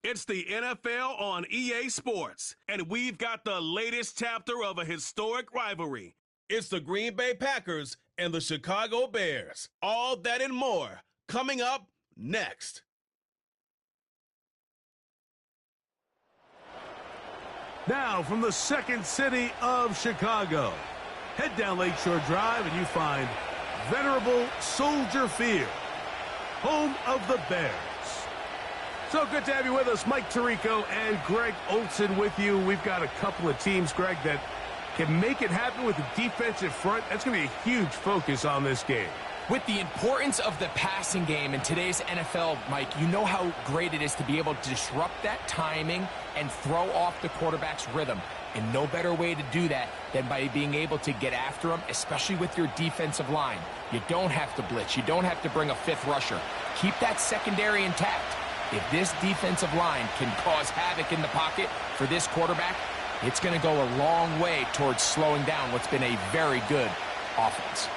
It's the NFL on EA Sports, and we've got the latest chapter of a historic rivalry. It's the Green Bay Packers and the Chicago Bears. All that and more coming up next. Now from the second city of Chicago, head down Lakeshore Drive and you find venerable Soldier Field, home of the Bears. So good to have you with us. Mike Tirico and Greg Olson with you. We've got a couple of teams, Greg, that can make it happen with the defensive front. That's going to be a huge focus on this game. With the importance of the passing game in today's NFL, Mike, you know how great it is to be able to disrupt that timing and throw off the quarterback's rhythm. And no better way to do that than by being able to get after him, especially with your defensive line. You don't have to blitz. You don't have to bring a fifth rusher. Keep that secondary intact. If this defensive line can cause havoc in the pocket for this quarterback, it's going to go a long way towards slowing down what's been a very good offense.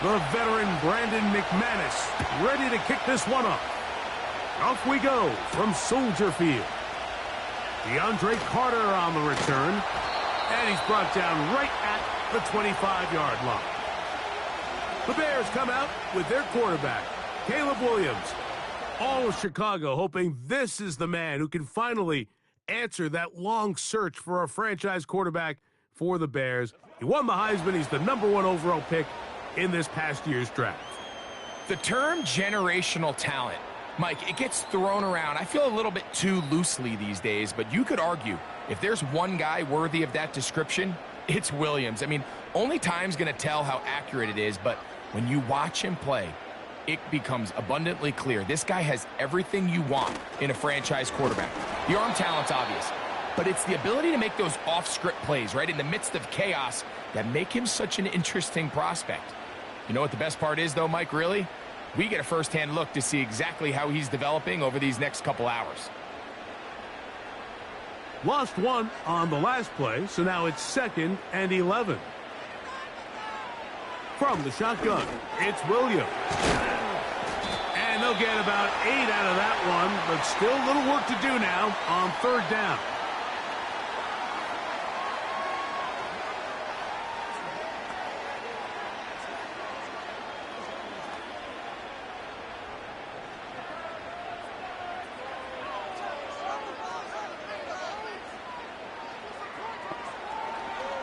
The veteran Brandon McManus ready to kick this one off. Off we go from Soldier Field. DeAndre Carter on the return. And he's brought down right at the 25-yard line. The Bears come out with their quarterback, Caleb Williams. All of Chicago hoping this is the man who can finally answer that long search for a franchise quarterback for the Bears. He won the Heisman. He's the #1 overall pick in this past year's draft. The term generational talent, Mike, it gets thrown around, I feel a little bit too loosely these days, but you could argue if there's one guy worthy of that description, it's Williams. I mean, only time's going to tell how accurate it is, but when you watch him play, it becomes abundantly clear. This guy has everything you want in a franchise quarterback. The arm talent's obvious, but it's the ability to make those off-script plays, right, in the midst of chaos that make him such an interesting prospect. You know what the best part is, though, Mike, really? We get a first-hand look to see exactly how he's developing over these next couple hours. Lost one on the last play, so now it's 2nd and 11. From the shotgun, it's Williams. And they'll get about 8 out of that one, but still a little work to do now on 3rd down.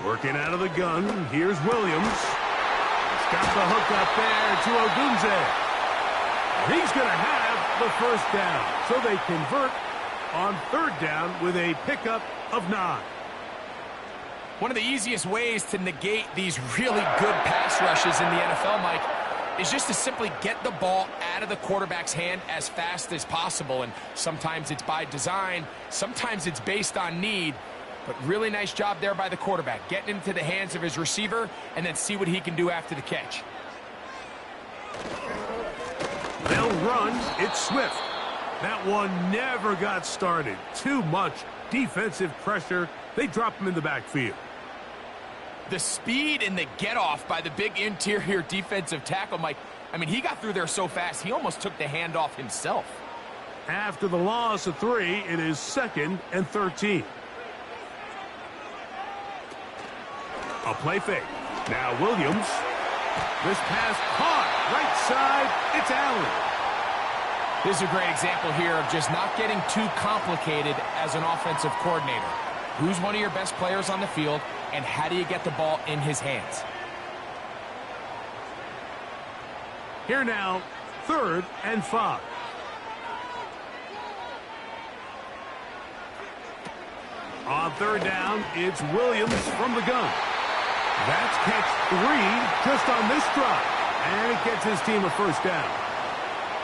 Working out of the gun, here's Williams. He's got the hook up there to Odunze. He's going to have the 1st down. So they convert on 3rd down with a pickup of 9. One of the easiest ways to negate these really good pass rushes in the NFL, Mike, is just to simply get the ball out of the quarterback's hand as fast as possible. And sometimes it's by design, sometimes it's based on need. But really nice job there by the quarterback, getting into the hands of his receiver and then see what he can do after the catch. They'll run. It's Swift. That one never got started. Too much defensive pressure. They drop him in the backfield. The speed and the get-off by the big interior defensive tackle, Mike. I mean, he got through there so fast, he almost took the handoff himself. After the loss of 3, it is 2nd and 13. A play fake. Now Williams. This pass caught. Right side. It's Allen. This is a great example here of just not getting too complicated as an offensive coordinator. Who's one of your best players on the field, and how do you get the ball in his hands? Here now, 3rd and 5. On 3rd down, it's Williams from the gun. That's catch 3 just on this drive. And it gets his team a 1st down.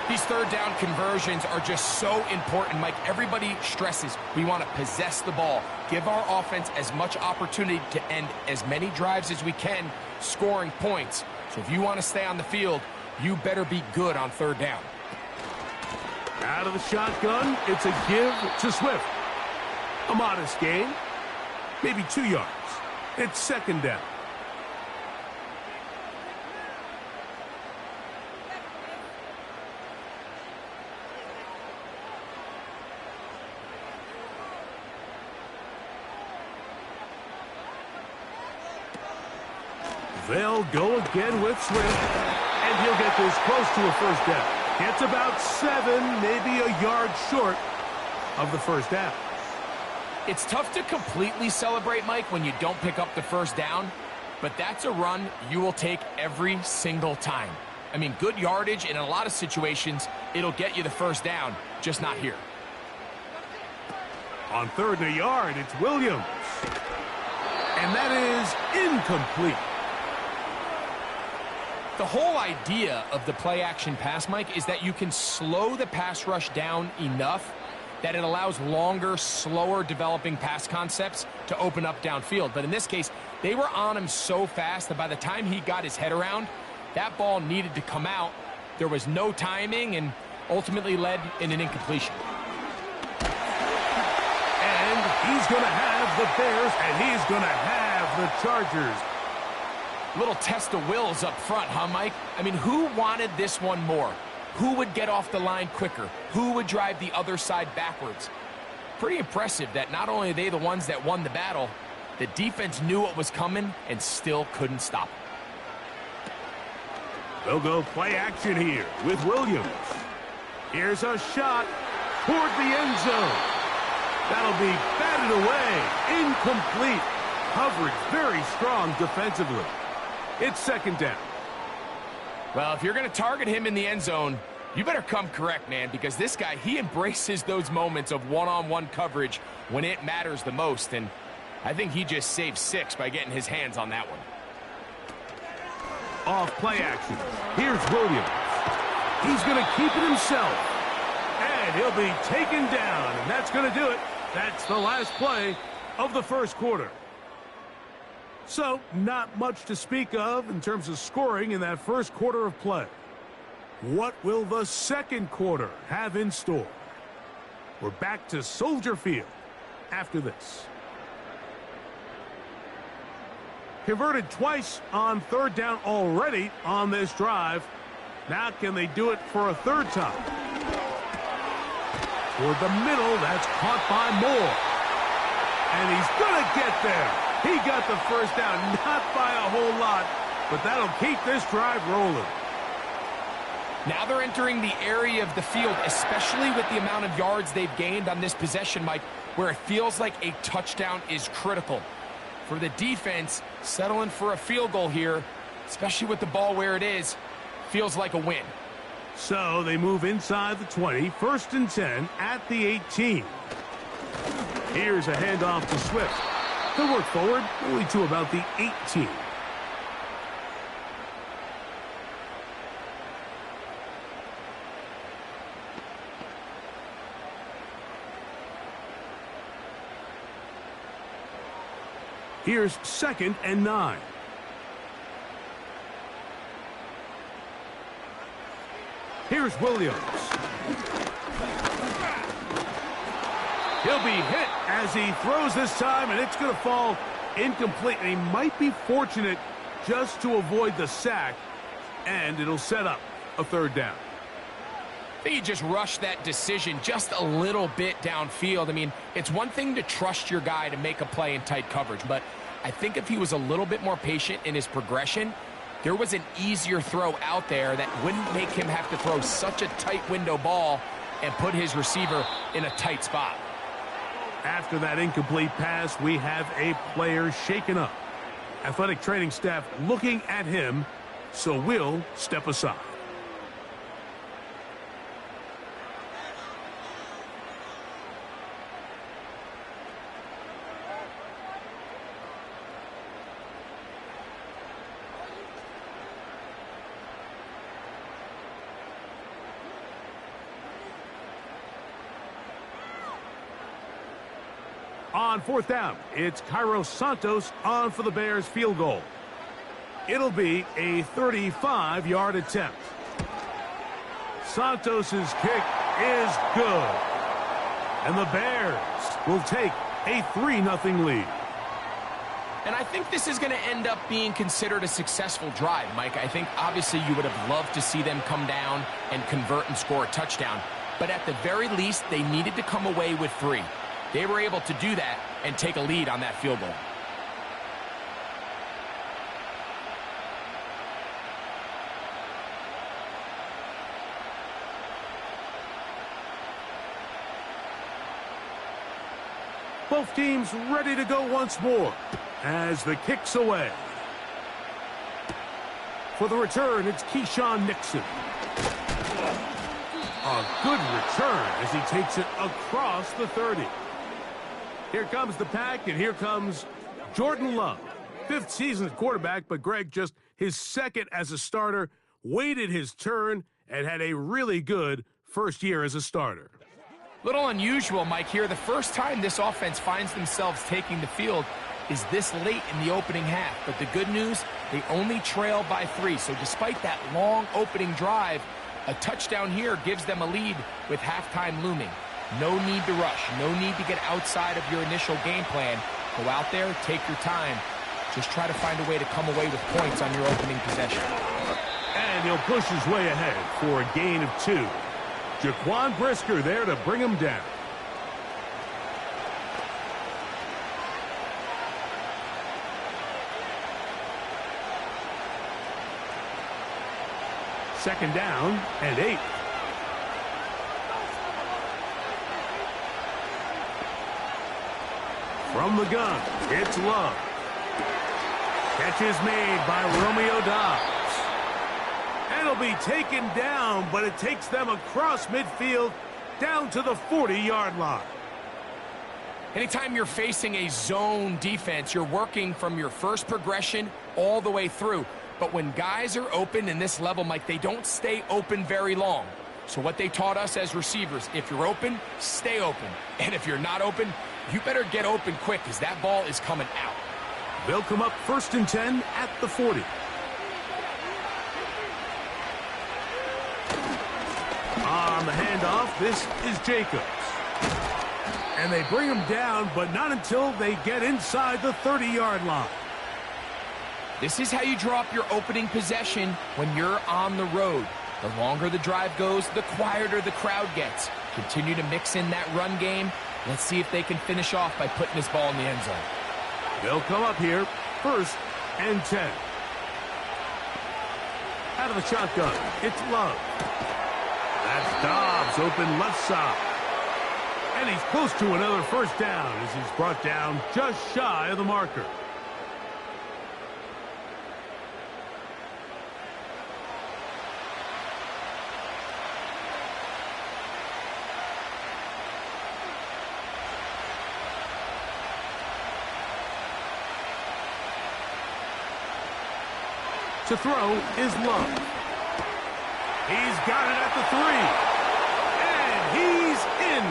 These 3rd down conversions are just so important, Mike. Everybody stresses we want to possess the ball, give our offense as much opportunity to end as many drives as we can, scoring points. So if you want to stay on the field, you better be good on 3rd down. Out of the shotgun, it's a give to Swift. A modest gain, maybe 2 yards. It's 2nd down. They'll go again with Swift, and he'll get this close to a first down. It's about 7, maybe a yard short of the first down. It's tough to completely celebrate, Mike, when you don't pick up the first down, but that's a run you will take every single time. I mean, good yardage, and in a lot of situations, it'll get you the first down, just not here. On 3rd and a yard, it's Williams. And that is incomplete. The whole idea of the play-action pass, Mike, is that you can slow the pass rush down enough that it allows longer, slower developing pass concepts to open up downfield. But in this case, they were on him so fast that by the time he got his head around, that ball needed to come out. There was no timing and ultimately led in an incompletion. And he's going to have the Bears, and he's going to have the Chargers. Little test of wills up front, huh, Mike? I mean, who wanted this one more? Who would get off the line quicker? Who would drive the other side backwards? Pretty impressive that not only are they the ones that won the battle, the defense knew what was coming and still couldn't stop it. They'll go play action here with Williams. Here's a shot toward the end zone. That'll be batted away. Incomplete. Coverage very strong defensively. It's 2nd down. Well, if you're going to target him in the end zone, you better come correct, man, because this guy, he embraces those moments of one-on-one coverage when it matters the most, and I think he just saved 6 by getting his hands on that one. Off play action. Here's Williams. He's going to keep it himself, and he'll be taken down, and that's going to do it. That's the last play of the first quarter. So, not much to speak of in terms of scoring in that first quarter of play. What will the second quarter have in store? We're back to Soldier Field after this. Converted twice on 3rd down already on this drive. Now can they do it for a 3rd time? Toward the middle, that's caught by Moore. And he's going to get there. He got the first down, not by a whole lot, but that'll keep this drive rolling. Now they're entering the area of the field, especially with the amount of yards they've gained on this possession, Mike, where it feels like a touchdown is critical. For the defense, settling for a field goal here, especially with the ball where it is, feels like a win. So they move inside the 20, 1st and 10 at the 18. Here's a handoff to Swift. He'll work forward only to about the 18. Here's 2nd and 9. Here's Williams. He'll be hit as he throws this time, and it's going to fall incomplete. And he might be fortunate just to avoid the sack, and it'll set up a 3rd down. I think he just rushed that decision just a little bit downfield. I mean, it's one thing to trust your guy to make a play in tight coverage, but I think if he was a little bit more patient in his progression, there was an easier throw out there that wouldn't make him have to throw such a tight window ball and put his receiver in a tight spot. After that incomplete pass, we have a player shaken up. Athletic training staff looking at him, so we'll step aside. On 4th down, it's Cairo Santos on for the Bears field goal. It'll be a 35-yard attempt. Santos's kick is good. And the Bears will take a 3-0 lead. And I think this is going to end up being considered a successful drive, Mike. I think obviously you would have loved to see them come down and convert and score a touchdown. But at the very least, they needed to come away with 3. They were able to do that and take a lead on that field goal. Both teams ready to go once more as the kick's away. For the return, it's Keyshawn Nixon. A good return as he takes it across the 30. Here comes the pack, and here comes Jordan Love. 5th season at quarterback, but Greg, just his 2nd as a starter, waited his turn and had a really good first year as a starter. Little unusual, Mike, here. The first time this offense finds themselves taking the field is this late in the opening half. But the good news, they only trail by 3. So despite that long opening drive, a touchdown here gives them a lead with halftime looming. No need to rush. No need to get outside of your initial game plan. Go out there, take your time. Just try to find a way to come away with points on your opening possession. And he'll push his way ahead for a gain of 2. Jaquan Brisker there to bring him down. Second down and 8. From the gun, it's Love. Catch is made by Romeo Dobbs. And it'll be taken down, but it takes them across midfield down to the 40-yard line. Anytime you're facing a zone defense, you're working from your first progression all the way through. But when guys are open in this level, Mike, they don't stay open very long. So what they taught us as receivers, if you're open, stay open. And if you're not open, you better get open quick because that ball is coming out. They'll come up 1st and 10 at the 40. On the handoff, this is Jacobs. And they bring him down, but not until they get inside the 30-yard line. This is how you drop your opening possession when you're on the road. The longer the drive goes, the quieter the crowd gets. Continue to mix in that run game. Let's see if they can finish off by putting this ball in the end zone. They'll come up here, 1st and 10. Out of the shotgun, it's Love. That's Dobbs open left side. And he's close to another first down as he's brought down just shy of the marker. To throw is Love. He's got it at the 3. And he's in.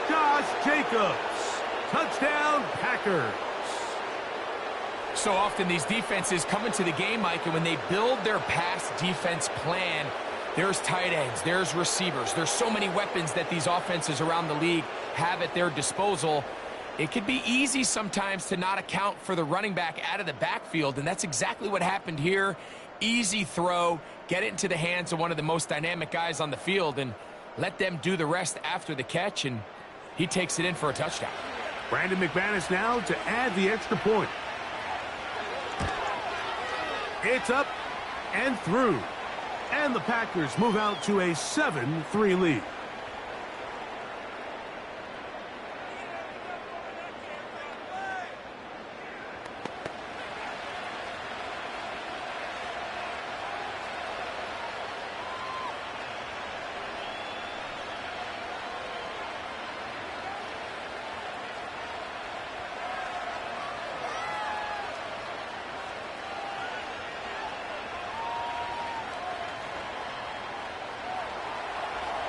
Josh Jacobs. Touchdown, Packers. So often these defenses come into the game, Mike, and when they build their pass defense plan, there's tight ends, there's receivers. There's so many weapons that these offenses around the league have at their disposal. It could be easy sometimes to not account for the running back out of the backfield, and that's exactly what happened here. Easy throw, get it into the hands of one of the most dynamic guys on the field, and let them do the rest after the catch, and he takes it in for a touchdown. Brandon McManus now to add the extra point. It's up and through, and the Packers move out to a 7-3 lead.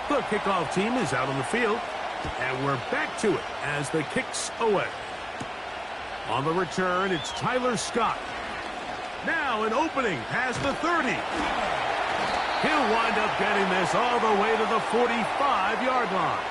The kickoff team is out on the field, and we're back to it as the kick's away. On the return, it's Tyler Scott. Now an opening past the 30. He'll wind up getting this all the way to the 45-yard line.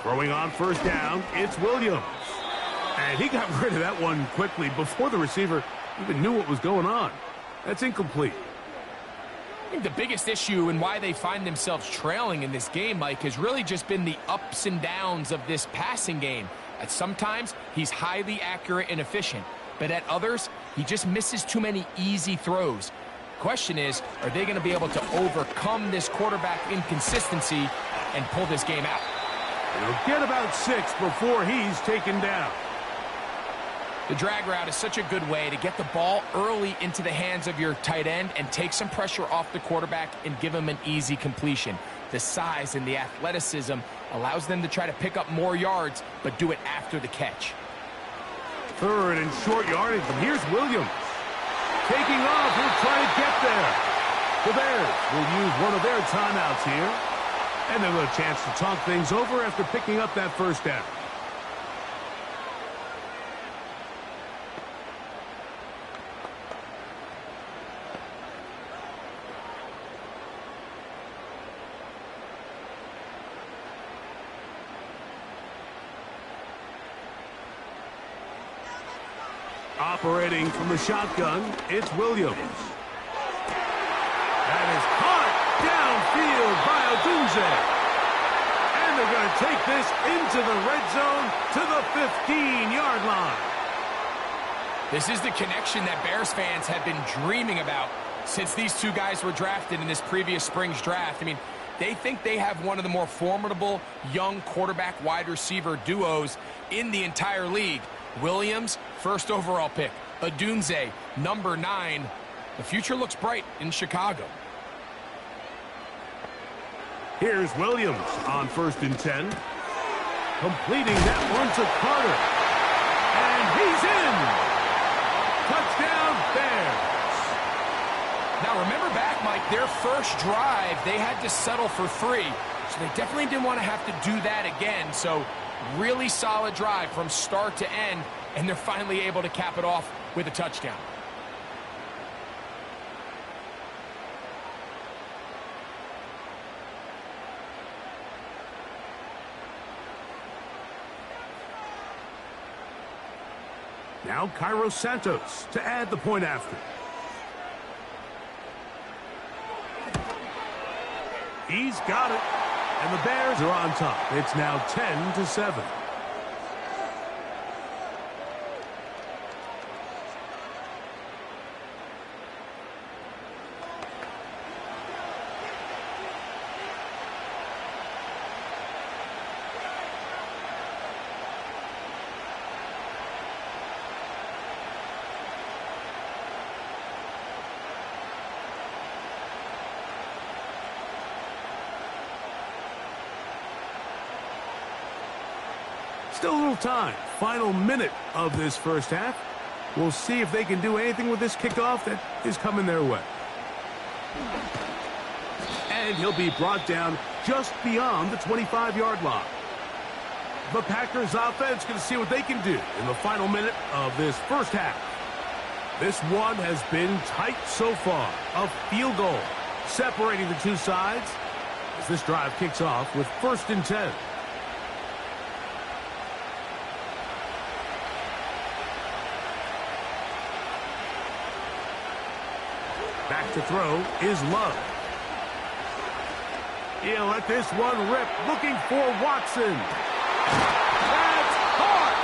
Throwing on first down, it's Williams. And he got rid of that one quickly before the receiver even knew what was going on. That's incomplete. I think the biggest issue and why they find themselves trailing in this game, Mike, has really just been the ups and downs of this passing game. At sometimes, he's highly accurate and efficient, but at others, he just misses too many easy throws. Question is, are they going to be able to overcome this quarterback inconsistency and pull this game out? He'll get about 6 before he's taken down. The drag route is such a good way to get the ball early into the hands of your tight end and take some pressure off the quarterback and give him an easy completion. The size and the athleticism allows them to try to pick up more yards, but do it after the catch. 3rd and short yardage, and here's Williams. Taking off, he'll try to get there. The Bears will use one of their timeouts here, and they'll have a chance to talk things over after picking up that first down. Operating from the shotgun, it's Williams. That is caught downfield by Odunze. And they're going to take this into the red zone to the 15-yard line. This is the connection that Bears fans have been dreaming about since these two guys were drafted in this previous spring's draft. I mean, they think they have one of the more formidable young quarterback wide receiver duos in the entire league. Williams, 1st overall pick. Odunze, number 9. The future looks bright in Chicago. Here's Williams on 1st and 10. Completing that one to Carter. And he's in! Touchdown, Bears! Now remember back, Mike, their first drive, they had to settle for 3. So they definitely didn't want to have to do that again. So really solid drive from start to end, and they're finally able to cap it off with a touchdown. Now Cairo Santos to add the point after. He's got it. And the Bears are on top. It's now 10-7. Still a little time. Final minute of this first half. We'll see if they can do anything with this kickoff that is coming their way. And he'll be brought down just beyond the 25-yard line. The Packers offense going to see what they can do in the final minute of this first half. This one has been tight so far. A field goal separating the two sides as this drive kicks off with 1st and 10. Back to throw is Love. He'll let this one rip, looking for Watson. That's caught!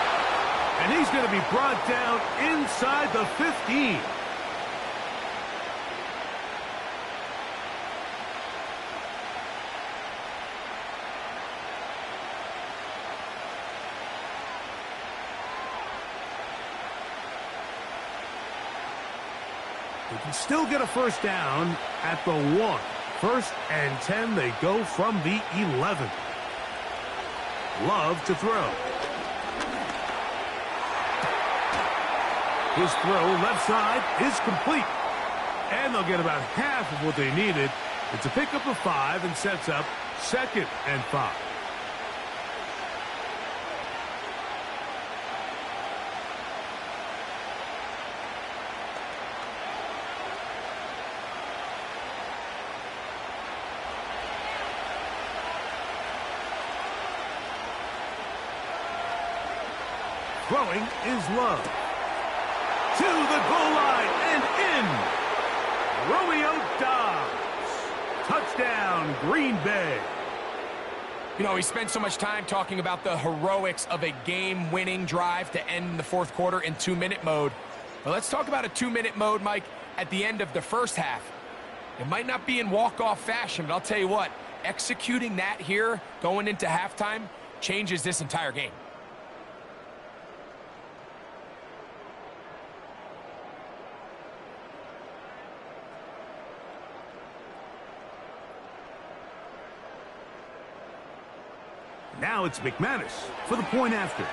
And he's going to be brought down inside the 15. They can still get a first down at the 1. 1st and 10, they go from the 11. Love to throw. His throw left side is complete. And they'll get about half of what they needed. It's a pickup of 5 and sets up 2nd and 5. Throwing is Love. To the goal line and in. Romeo Dobbs. Green Bay. You know, we spent so much time talking about the heroics of a game-winning drive to end the fourth quarter in 2-minute mode. But let's talk about a 2-minute mode, Mike, at the end of the first half. It might not be in walk-off fashion, but I'll tell you what, executing that here going into halftime changes this entire game. Now it's McManus for the point after.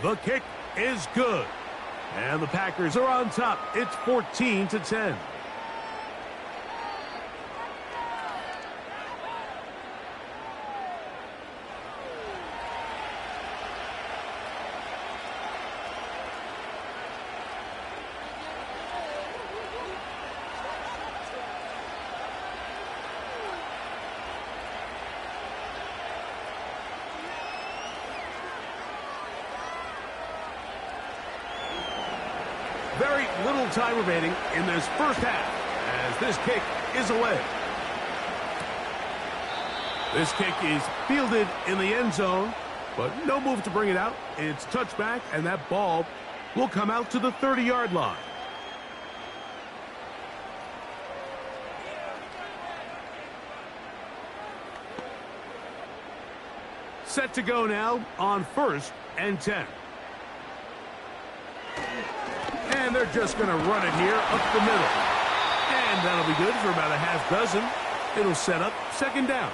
The kick is good. And the Packers are on top. It's 14-10. Very little time remaining in this first half as this kick is away. This kick is fielded in the end zone, but no move to bring it out. It's touchback, and that ball will come out to the 30-yard line. Set to go now on 1st and 10. And they're just going to run it here up the middle. And that'll be good for about a half dozen. It'll set up 2nd down.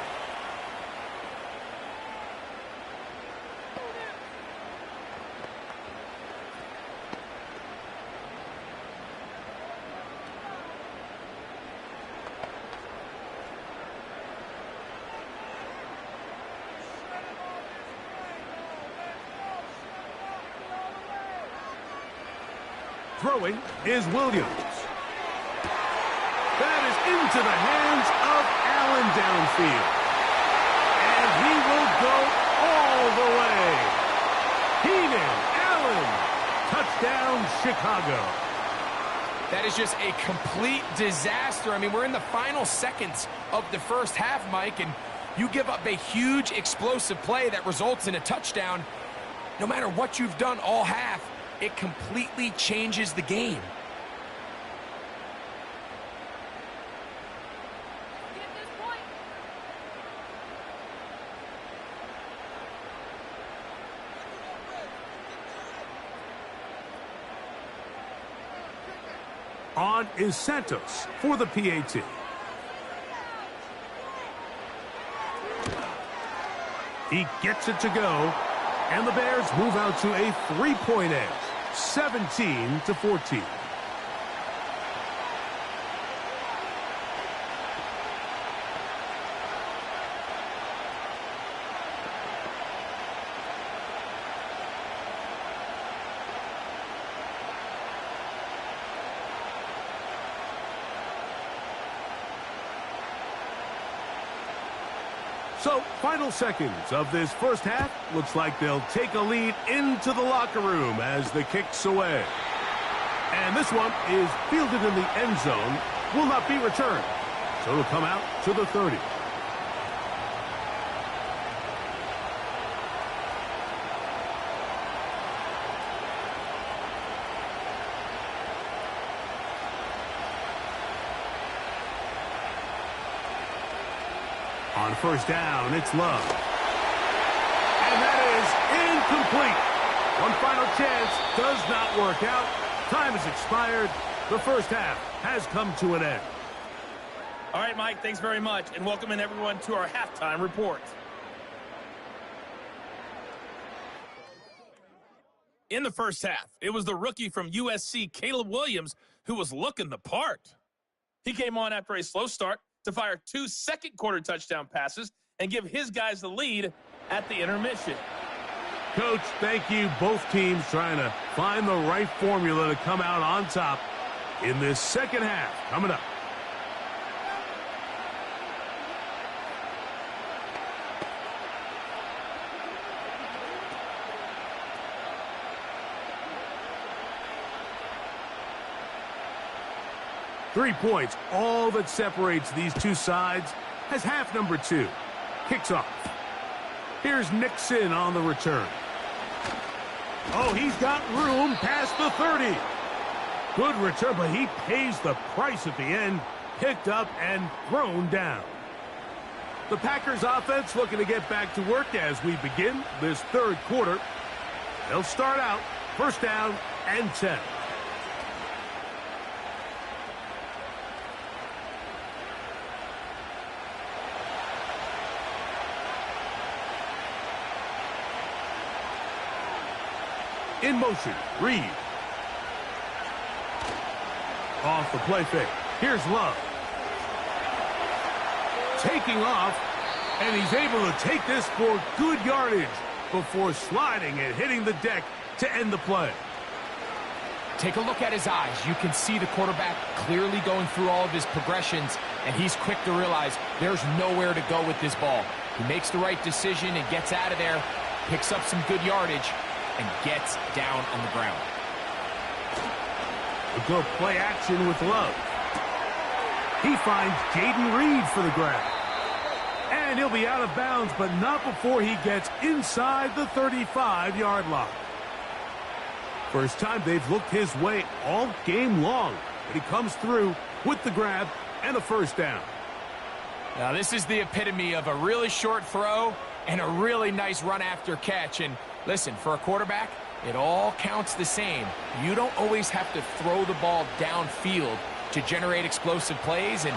Throwing is Williams. That is into the hands of Allen downfield. And he will go all the way. Keenan Allen. Touchdown, Chicago. That is just a complete disaster. I mean, we're in the final seconds of the first half, Mike, and you give up a huge explosive play that results in a touchdown. No matter what you've done all half, it completely changes the game. On is Santos for the PAT. He gets it to go, and the Bears move out to a 3-point edge. 17-14. So, final seconds of this first half. Looks like they'll take a lead into the locker room as the kick's away. And this one is fielded in the end zone. Will not be returned. So it'll come out to the 30. On 1st down, it's Love. And that is incomplete. One final chance does not work out. Time has expired. The first half has come to an end. All right, Mike, thanks very much. And welcome in everyone to our halftime report. In the first half, it was the rookie from USC, Caleb Williams, who was looking the part. He came on after a slow start to fire 2 second-quarter touchdown passes and give his guys the lead at the intermission. Coach, thank you. Both teams trying to find the right formula to come out on top in this second half. Coming up. 3 points, all that separates these two sides, has half number 2. Kicks off. Here's Nixon on the return. Oh, he's got room past the 30. Good return, but he pays the price at the end. Picked up and thrown down. The Packers offense looking to get back to work as we begin this third quarter. They'll start out first down and 10. In motion, Reed. Off the play fake. Here's Love. Taking off, and he's able to take this for good yardage before sliding and hitting the deck to end the play. Take a look at his eyes. You can see the quarterback clearly going through all of his progressions, and he's quick to realize there's nowhere to go with this ball. He makes the right decision and gets out of there, picks up some good yardage, and gets down on the ground. A good play action with Love. He finds Jaden Reed for the grab. And he'll be out of bounds, but not before he gets inside the 35-yard line. First time they've looked his way all game long, but he comes through with the grab and a first down. Now this is the epitome of a really short throw and a really nice run after catch. And listen, for a quarterback, it all counts the same. You don't always have to throw the ball downfield to generate explosive plays, and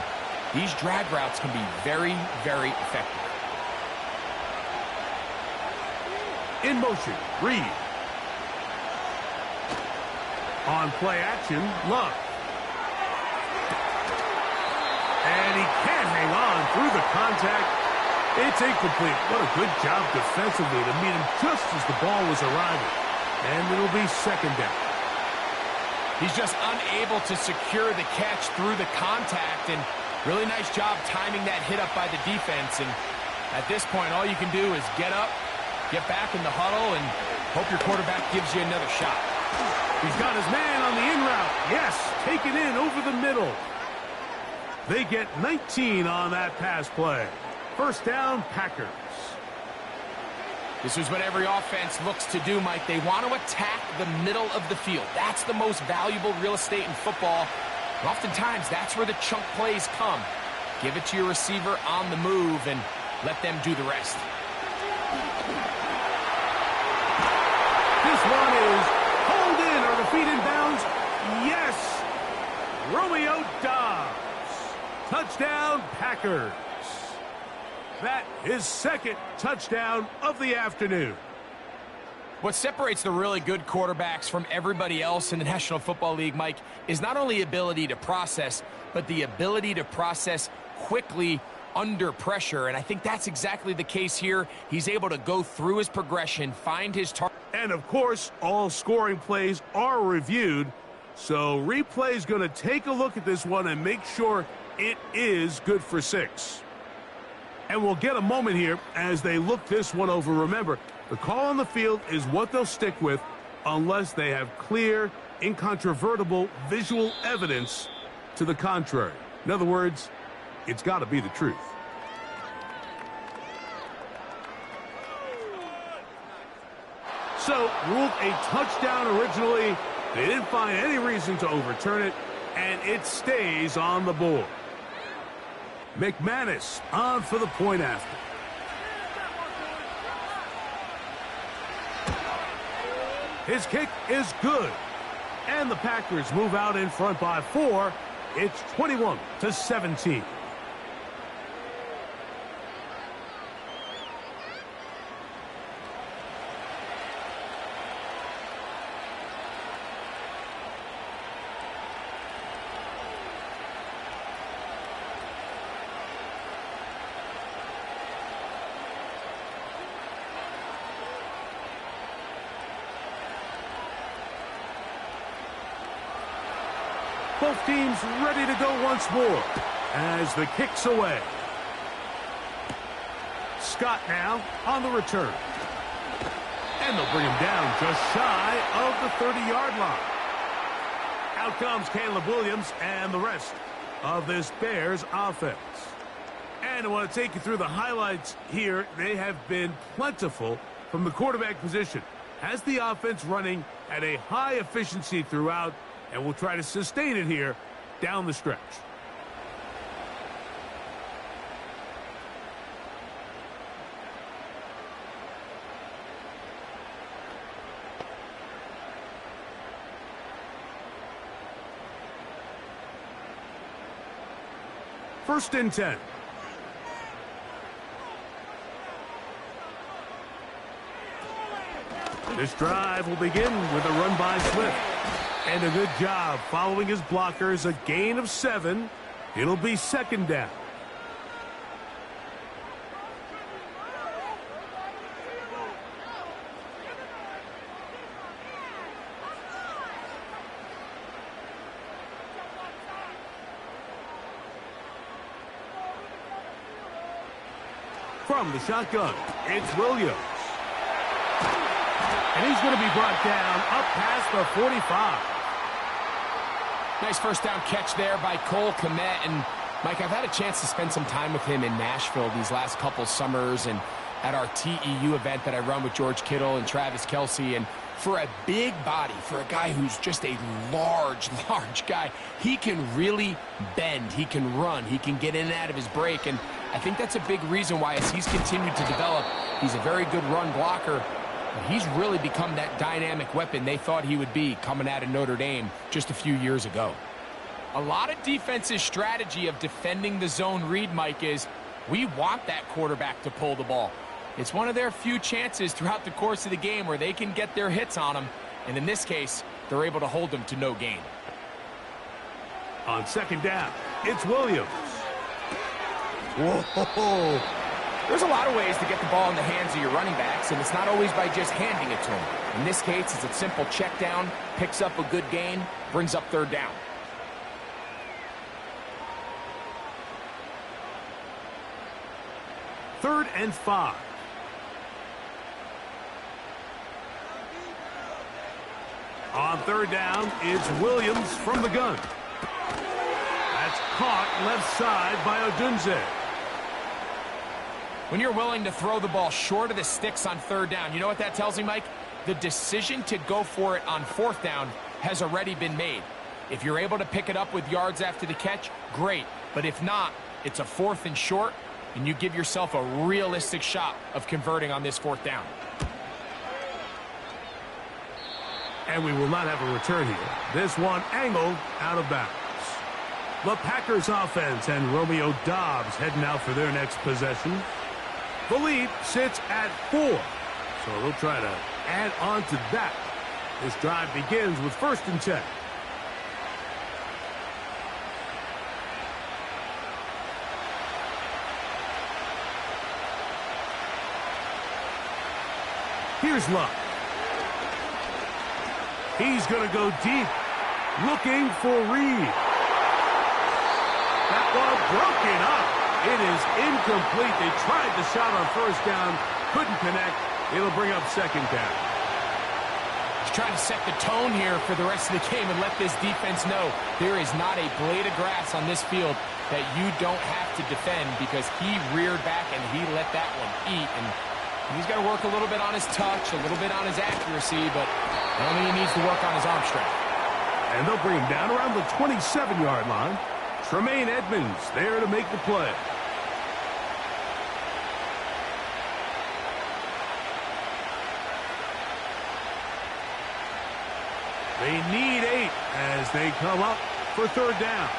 these drag routes can be very, very effective. In motion, Reed. On play action, Love. And he can't hang on through the contact. It's incomplete. What a good job defensively to meet him just as the ball was arriving. And it'll be second down. He's just unable to secure the catch through the contact, and really nice job timing that hit up by the defense. And at this point, all you can do is get up, get back in the huddle, and hope your quarterback gives you another shot. He's got his man on the in route. Yes, taken in over the middle. They get 19 on that pass play. First down, Packers. This is what every offense looks to do, Mike. They want to attack the middle of the field. That's the most valuable real estate in football. And oftentimes, that's where the chunk plays come. Give it to your receiver on the move and let them do the rest. This one is pulled in. Are the feet in bounds? Yes. Romeo Dobbs. Touchdown, Packers. That is second touchdown of the afternoon. What separates the really good quarterbacks from everybody else in the National Football League, Mike, is not only ability to process, but the ability to process quickly under pressure. And I think that's exactly the case here. He's able to go through his progression, find his target. And, of course, all scoring plays are reviewed. So replay's going to take a look at this one and make sure it is good for 6. And we'll get a moment here as they look this one over. Remember, the call on the field is what they'll stick with unless they have clear, incontrovertible visual evidence to the contrary. In other words, it's got to be the truth. So, ruled a touchdown originally. They didn't find any reason to overturn it, and it stays on the board. McManus on for the point after. His kick is good. And the Packers move out in front by 4. It's 21-17. Both teams ready to go once more as the kick's away. Scott now on the return. And they'll bring him down just shy of the 30-yard line. Out comes Caleb Williams, and the rest of this Bears offense. And I want to take you through the highlights here. They have been plentiful from the quarterback position. Has the offense running at a high efficiency throughout, and will try to sustain it here down the stretch. First and 10. This drive will begin with a run by Swift. And a good job following his blockers, a gain of 7. It'll be second down. From the shotgun, it's Williams. And he's going to be brought down up past the 45. Nice first down catch there by Cole Kmet. And, Mike, I've had a chance to spend some time with him in Nashville these last couple summers and at our TEU event that I run with George Kittle and Travis Kelce. And for a big body, for a guy who's just a large guy, he can really bend. He can run. He can get in and out of his break. And I think that's a big reason why, as he's continued to develop, he's a very good run blocker. And he's really become that dynamic weapon they thought he would be coming out of Notre Dame just a few years ago. A lot of defense's strategy of defending the zone read, Mike, is we want that quarterback to pull the ball. It's one of their few chances throughout the course of the game where they can get their hits on him. And in this case, they're able to hold him to no gain. On second down, it's Williams. Whoa! There's a lot of ways to get the ball in the hands of your running backs, and it's not always by just handing it to them. In this case, it's a simple check down, picks up a good gain, brings up third down. Third and 5. On third down, it's Williams from the gun. That's caught left side by Odunze. When you're willing to throw the ball short of the sticks on third down, you know what that tells me, Mike? The decision to go for it on fourth down has already been made. If you're able to pick it up with yards after the catch, great. But if not, it's a fourth and short, and you give yourself a realistic shot of converting on this fourth down. And we will not have a return here. This one angled out of bounds. The Packers offense and Romeo Doubs heading out for their next possession. The lead sits at 4, so they'll try to add on to that. This drive begins with first and 10. Here's Luck. He's going to go deep, looking for Reed. That ball broken up. It is incomplete. They tried the shot on first down, couldn't connect. It'll bring up second down. He's trying to set the tone here for the rest of the game and let this defense know there is not a blade of grass on this field that you don't have to defend, because he reared back and he let that one eat. And he's got to work a little bit on his touch, a little bit on his accuracy, but only he needs to work on his arm strength. And they'll bring him down around the 27-yard line. Tremaine Edmonds there to make the play. They need 8 as they come up for third down.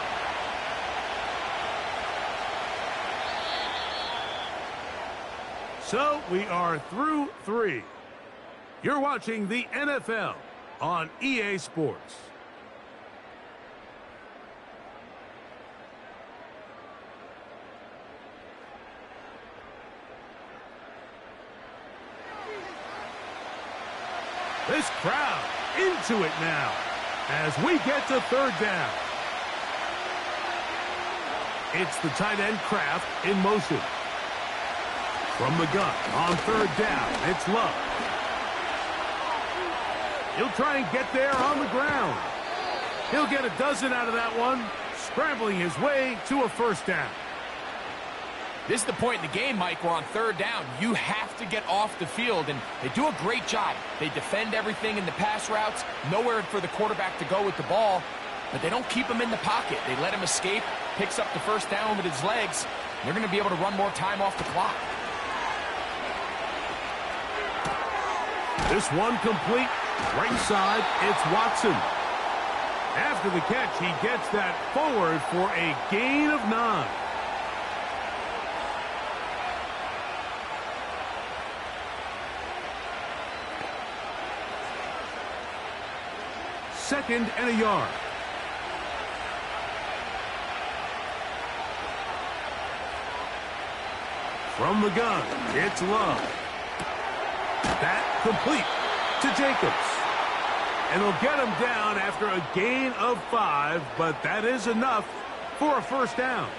So we are through 3. You're watching the NFL on EA Sports. This crowd into it now as we get to third down. It's the tight end Kraft in motion. From the gun on third down, it's Love. He'll try and get there on the ground. He'll get a dozen out of that one. scrambling his way to a first down. This is the point in the game, Mike, where on third down, you have to get off the field, and they do a great job. They defend everything in the pass routes, nowhere for the quarterback to go with the ball, but they don't keep him in the pocket. They let him escape, picks up the first down with his legs. They're going to be able to run more time off the clock. This one complete. Right side, it's Watson. After the catch, he gets that forward for a gain of 9. Second and a yard. From the gun, it's Love. That complete to Jacobs. And they'll get him down after a gain of 5, but that is enough for a first down.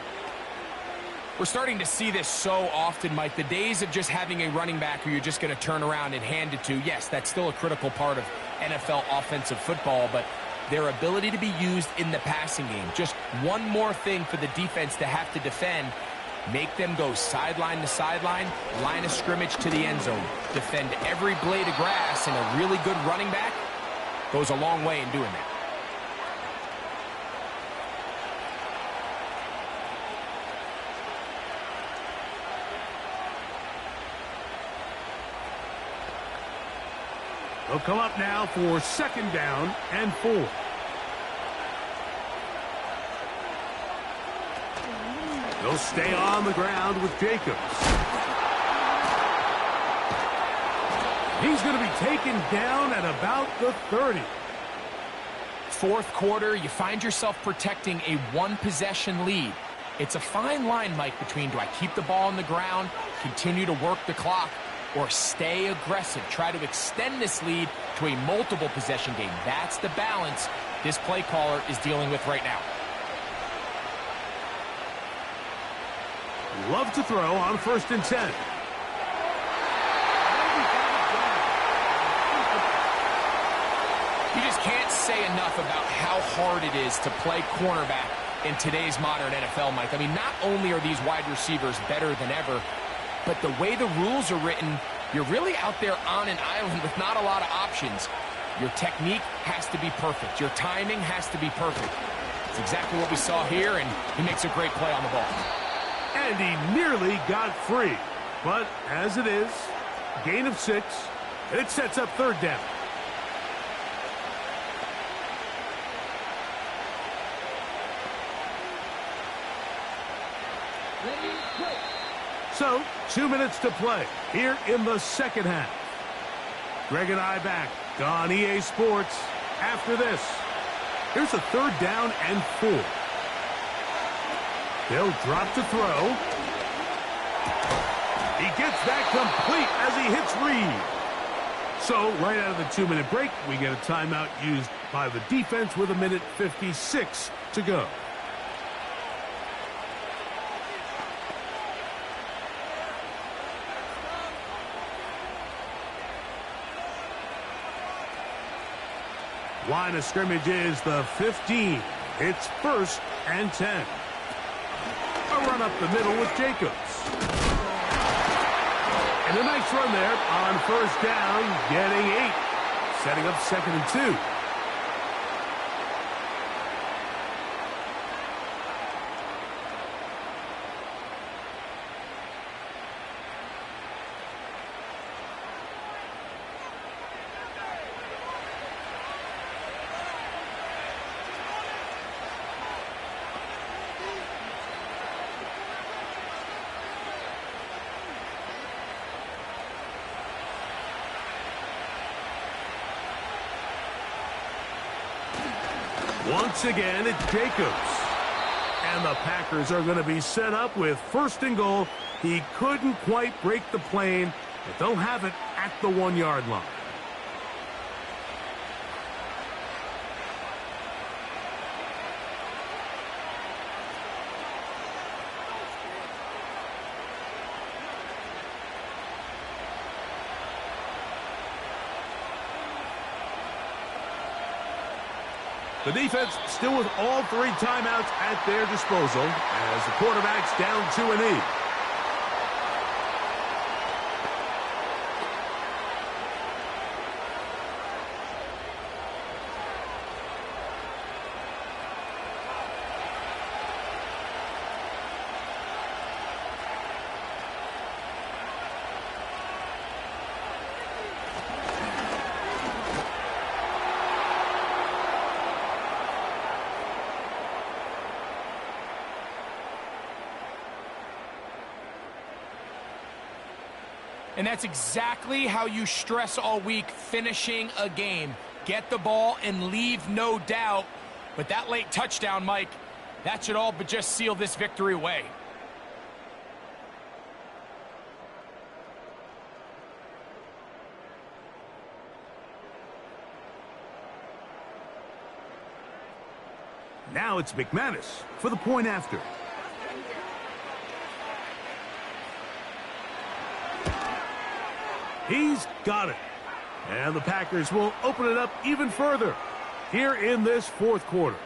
We're starting to see this so often, Mike. The days of just having a running back who you're just going to turn around and hand it to, yes, that's still a critical part of NFL offensive football, but their ability to be used in the passing game, just one more thing for the defense to have to defend, make them go sideline to sideline, line of scrimmage to the end zone, defend every blade of grass, and a really good running back goes a long way in doing that. They'll come up now for second down and 4. They'll stay on the ground with Jacobs. He's going to be taken down at about the 30. Fourth quarter, you find yourself protecting a one-possession lead. It's a fine line, Mike, between do I keep the ball on the ground, continue to work the clock, or stay aggressive, try to extend this lead to a multiple possession game. That's the balance this play caller is dealing with right now. Love to throw on first and 10. You just can't say enough about how hard it is to play cornerback in today's modern NFL, Mike. I mean, not only are these wide receivers better than ever, but the way the rules are written, you're really out there on an island with not a lot of options. Your technique has to be perfect. Your timing has to be perfect. It's exactly what we saw here, and he makes a great play on the ball. And he nearly got free. But as it is, gain of 6, it sets up third down. So, 2 minutes to play here in the second half. Greg and I back on EA Sports after this. Here's a third down and 4. They'll drop to throw. He gets that complete as he hits Reed. So, right out of the 2-minute break, we get a timeout used by the defense with 1:56 to go. Line of scrimmage is the 15. It's first and 10. A run up the middle with Jacobs. And a nice run there on first down, getting 8. Setting up second and 2. Once again, it's Jacobs. And the Packers are going to be set up with first and goal. He couldn't quite break the plane, but they'll have it at the 1-yard line. The defense still with all 3 timeouts at their disposal as the quarterback's down to an E. And that's exactly how you stress all week, finishing a game. Get the ball and leave no doubt. But that late touchdown, Mike, that should all but just seal this victory away. Now it's McManus for the point after. He's got it. And the Packers will open it up even further here in this 4th quarter.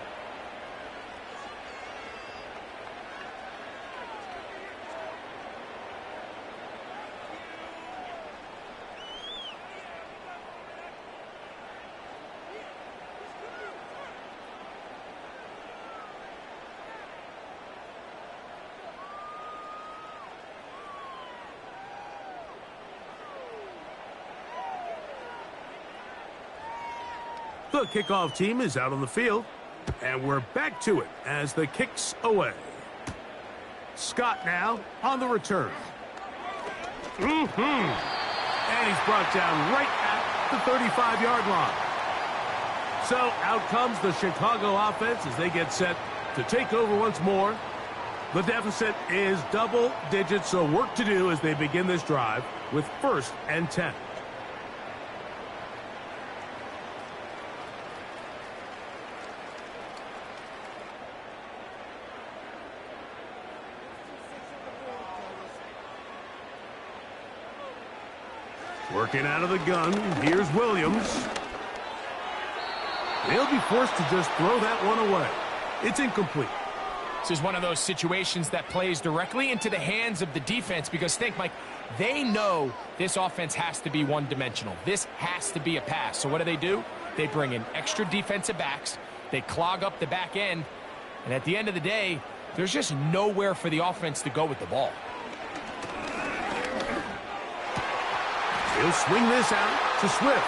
The kickoff team is out on the field, and we're back to it as the kick's away. Scott now on the return. And he's brought down right at the 35-yard line. So out comes the Chicago offense as they get set to take over once more. The deficit is double digits, so work to do as they begin this drive with 1st and 10. Working out of the gun, here's Williams. They'll be forced to just throw that one away. It's incomplete. This is one of those situations that plays directly into the hands of the defense because think, Mike, they know this offense has to be one-dimensional. This has to be a pass. So what do? They bring in extra defensive backs. They clog up the back end. And at the end of the day, there's just nowhere for the offense to go with the ball. He'll swing this out to Swift.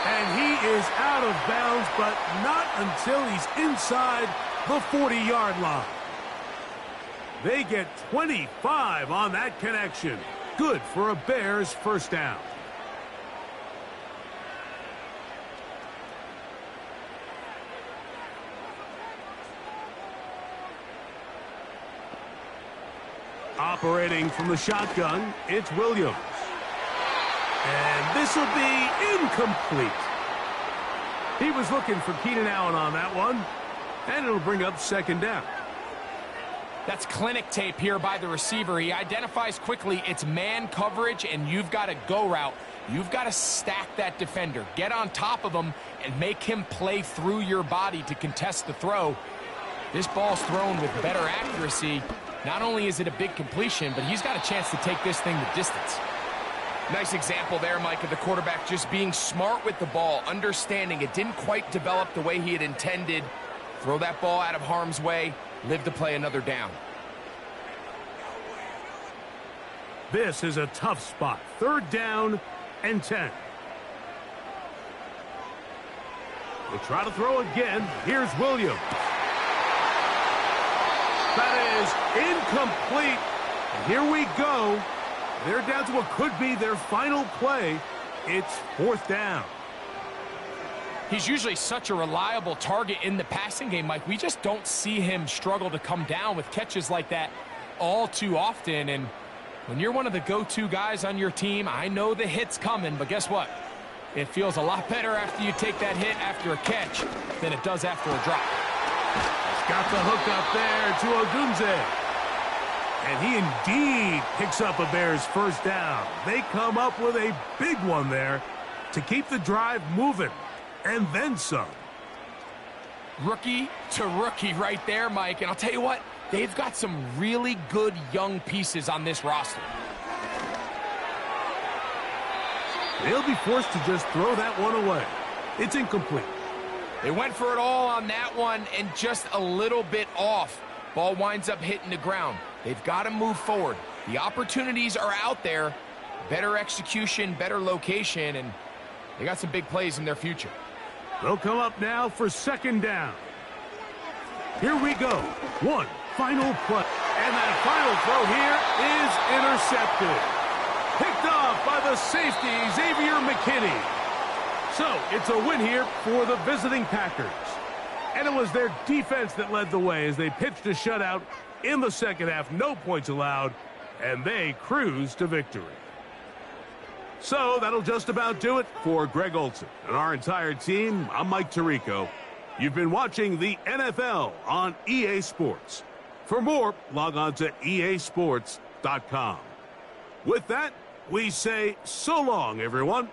And he is out of bounds, but not until he's inside the 40-yard line. They get 25 on that connection. Good for a Bears 1st down. Operating from the shotgun, it's Williams. And this will be incomplete. He was looking for Keenan Allen on that one, and it'll bring up 2nd down. That's clinic tape here by the receiver. He identifies quickly it's man coverage, and you've got a go route. You've got to stack that defender. Get on top of him and make him play through your body to contest the throw. This ball's thrown with better accuracy. Not only is it a big completion, but he's got a chance to take this thing the distance. Nice example there, Mike, of the quarterback just being smart with the ball, understanding it didn't quite develop the way he had intended. Throw that ball out of harm's way, live to play another down. This is a tough spot. 3rd down and 10. They try to throw again. Here's Williams. That is incomplete. And here we go. They're down to what could be their final play. It's 4th down. He's usually such a reliable target in the passing game, Mike. We just don't see him struggle to come down with catches like that all too often. And when you're one of the go-to guys on your team, I know the hit's coming, but guess what? It feels a lot better after you take that hit after a catch than it does after a drop. Got the hook up there to Odunze. And he indeed picks up a Bears 1st down. They come up with a big one there to keep the drive moving. And then some. Rookie to rookie right there, Mike. And I'll tell you what, they've got some really good young pieces on this roster. They'll be forced to just throw that one away. It's incomplete. They went for it all on that one and just a little bit off. Ball winds up hitting the ground. They've got to move forward. The opportunities are out there. Better execution, better location, and they got some big plays in their future. They'll come up now for second down. Here we go. One final play. And that final throw here is intercepted. Picked off by the safety, Xavier McKinney. So it's a win here for the visiting Packers. And it was their defense that led the way as they pitched a shutout in the second half. No points allowed, and they cruised to victory. So that'll just about do it for Greg Olson and our entire team. I'm Mike Tirico. You've been watching the NFL on EA Sports. For more, log on to easports.com. With that, we say so long, everyone.